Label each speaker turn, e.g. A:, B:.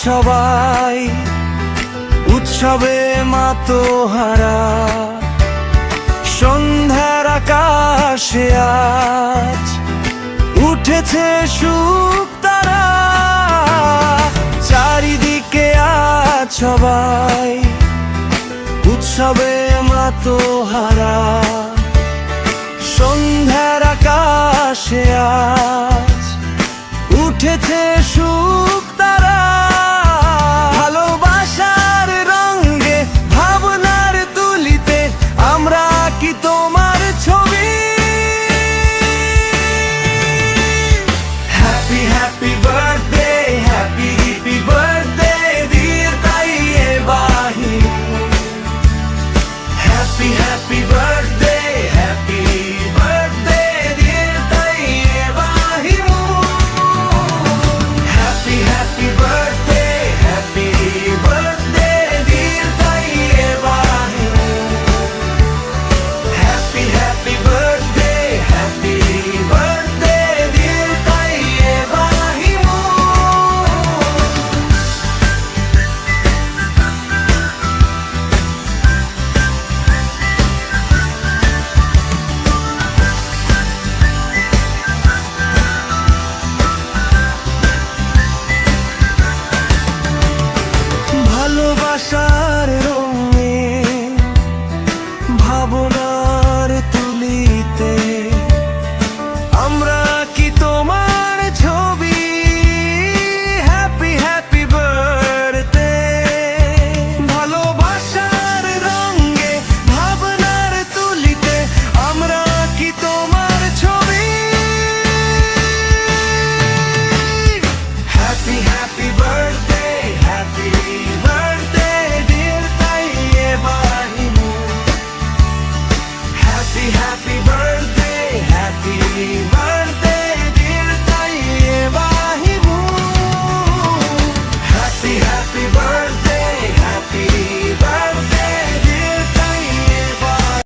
A: সবাই উৎসবে মাতোহারা। সন্ধ্যার আকাশে আজ উঠেছে সুখ তারা, চারিদিকে আজ সবাই উৎসবে মাতোহারা। সন্ধ্যার আকাশে আজ উঠেছে সুখ তারা, ভালোবাসার রঙে ভাবনার তুলিতে আমরা কি তোমার ছবি। Happy happy birthday, happy happy birthday dear তাইয়ে বাহির। Happy happy birthday, happy birthday dear তাইয়ে বাহির। Happy happy birthday, happy birthday dear তাইয়ে বাহির। Happy happy birthday, happy birthday dear তাইয়ে বাহির। ভালোবাসার রঙে ভাবনা